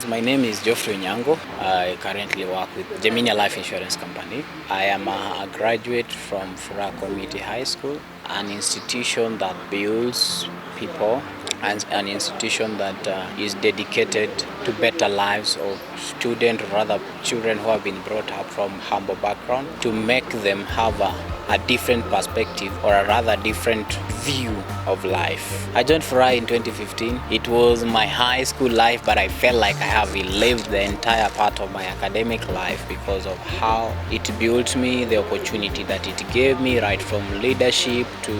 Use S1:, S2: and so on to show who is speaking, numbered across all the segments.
S1: My name is Geoffrey Nyango. I currently work with Geminia Life Insurance Company. I am a graduate from Furaha Community High School, an institution that builds people and an institution that is dedicated to better lives of students, rather children who have been brought up from humble background, to make them have a different perspective, or a rather different view of life. I joined Furaha in 2015. It was my high school life, but I felt like I have lived the entire part of my academic life because of how it built me, the opportunity that it gave me, right from leadership to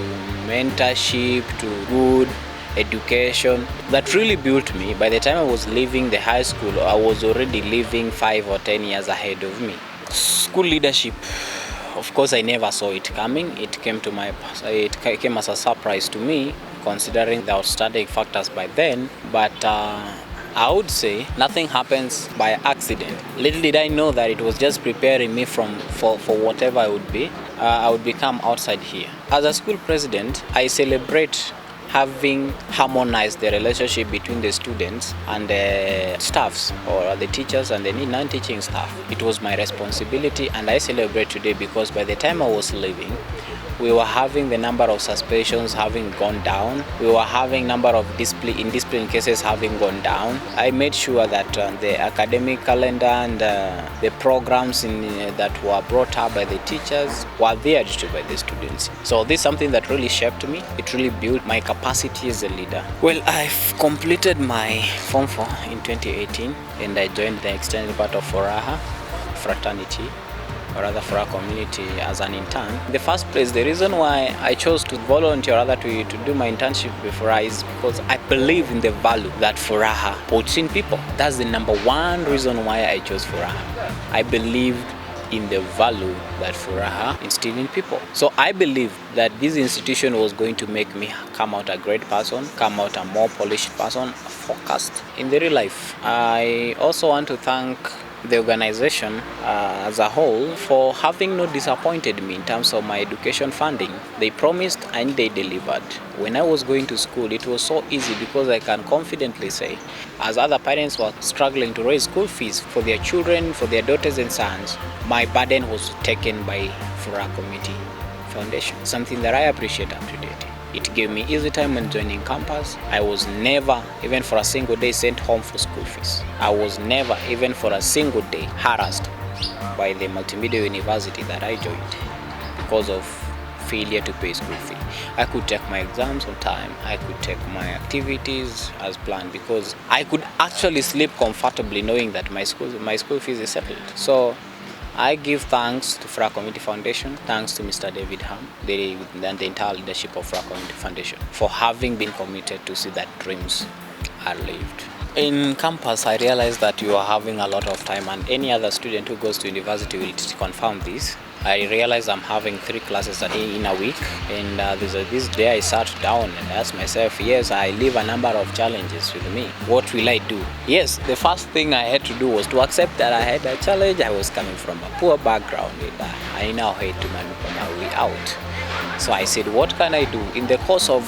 S1: mentorship to good education that really built me. By the time I was leaving the high school, I was already living 5 or 10 years ahead of me. School leadership, of course, I never saw it coming. It came as a surprise to me, considering the outstanding factors by then. But I would say nothing happens by accident. Little did I know that it was just preparing me for whatever I would be. I would become outside here. As a school president, I celebrate having harmonized the relationship between the students and the staffs, or the teachers and the non-teaching staff. It was my responsibility, and I celebrate today because by the time I was leaving, we were having the number of suspensions having gone down. We were having number of discipline cases having gone down. I made sure that the academic calendar and the programs that were brought up by the teachers were adhered to by the students. So this is something that really shaped me. It really built my capacity as a leader. Well, I've completed my Form 4 in 2018, and I joined the extended part of Furaha fraternity, or rather Furaha community, as an intern. In the first place, the reason why I chose to volunteer, rather to do my internship with Furaha, is because I believe in the value that Furaha puts in people. That's the number one reason why I chose Furaha. I believed in the value that Furaha instilled in people. So I believe that this institution was going to make me come out a great person, come out a more polished person, focused in the real life. I also want to thank the organization as a whole for having not disappointed me in terms of my education funding. They promised and they delivered. When I was going to school, it was so easy because I can confidently say, as other parents were struggling to raise school fees for their children, for their daughters and sons, my burden was taken by Furaha Community Foundation, something that I appreciate up to date. It gave me easy time when joining campus. I was never, even for a single day, sent home for school fees. I was never, even for a single day, harassed by the multimedia university that I joined because of failure to pay school fee. I could take my exams on time. I could take my activities as planned because I could actually sleep comfortably knowing that my school fees is settled. So I give thanks to Furaha Community Foundation, thanks to Mr. David Ham, and the entire leadership of Furaha Community Foundation for having been committed to see that dreams are lived. In campus, I realized that you are having a lot of time, and any other student who goes to university will confirm this. I realized I'm having 3 classes in a week, and this day I sat down and asked myself, yes, I leave a number of challenges with me. What will I do? Yes, the first thing I had to do was to accept that I had a challenge. I was coming from a poor background, and I now had to maneuver my way out. So I said, what can I do? In the course of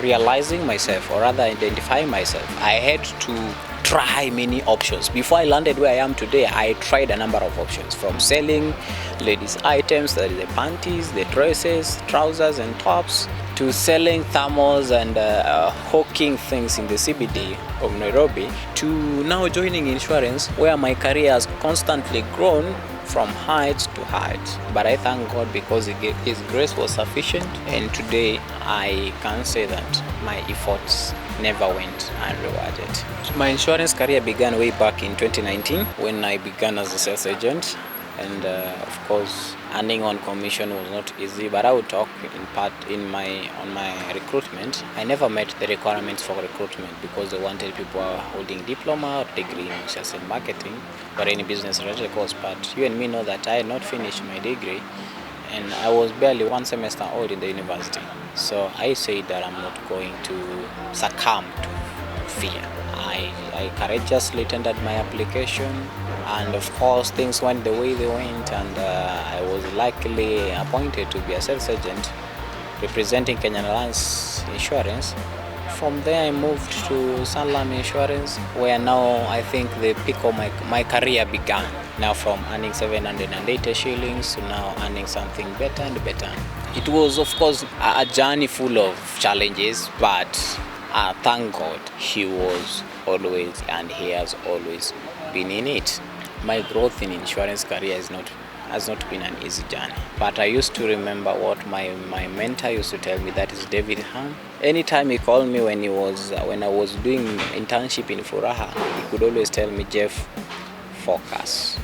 S1: realizing myself, or rather identifying myself, I had to try many options. Before I landed where I am today, I tried a number of options, from selling ladies' items, that is the panties, the dresses, trousers and tops, to selling thermals and hawking things in the CBD of Nairobi, to now joining insurance, where my career has constantly grown from heights to heights. But I thank God because His grace was sufficient, and today I can say that my efforts never went unrewarded. My insurance career began way back in 2019 when I began as a sales agent, and of course earning on commission was not easy, but I would talk in part on my recruitment. I never met the requirements for recruitment because they wanted people holding diploma or degree in sales and marketing or any business related course. But you and me know that I had not finished my degree, and I was barely 1 semester old in the university. So I said that I'm not going to succumb to fear. I courageously tendered my application, and of course things went the way they went, and I was luckily appointed to be a sales agent representing Kenyan Alliance Insurance From there I moved to Sanlam Insurance, where now I think the peak of my career began. Now from earning 780 shillings to now earning something better and better. It was of course a journey full of challenges, but thank God he was always and he has always been in it. My growth in insurance career has not been an easy journey. But I used to remember what my mentor used to tell me, that is David Ham. Anytime he called me when I was doing internship in Furaha, he could always tell me, Jeff, focus.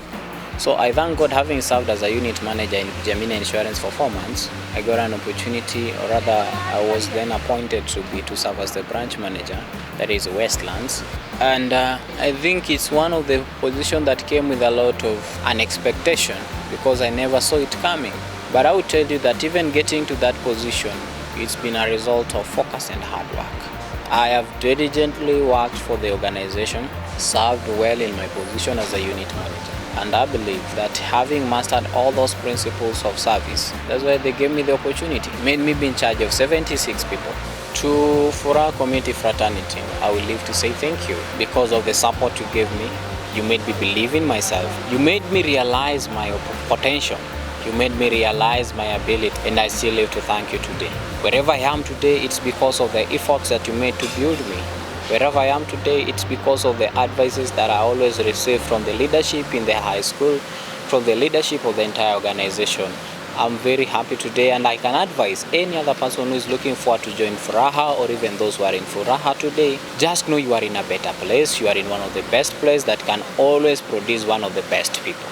S1: So I thank God, having served as a unit manager in Gemini Insurance for 4 months, I got an opportunity, or rather I was then appointed to serve as the branch manager, that is Westlands. And I think it's one of the positions that came with a lot of unexpectation, because I never saw it coming. But I would tell you that even getting to that position, it's been a result of focus and hard work. I have diligently worked for the organization, served well in my position as a unit manager. And I believe that having mastered all those principles of service, that's why they gave me the opportunity, made me be in charge of 76 people. To Furaha Community Fraternity, I will live to say thank you because of the support you gave me. You made me believe in myself. You made me realize my potential. You made me realize my ability, and I still live to thank you today. Wherever I am today, it's because of the efforts that you made to build me. Wherever I am today, it's because of the advices that I always receive from the leadership in the high school, from the leadership of the entire organization. I'm very happy today, and I can advise any other person who is looking forward to join Furaha, or even those who are in Furaha today, just know you are in a better place. You are in one of the best places that can always produce one of the best people.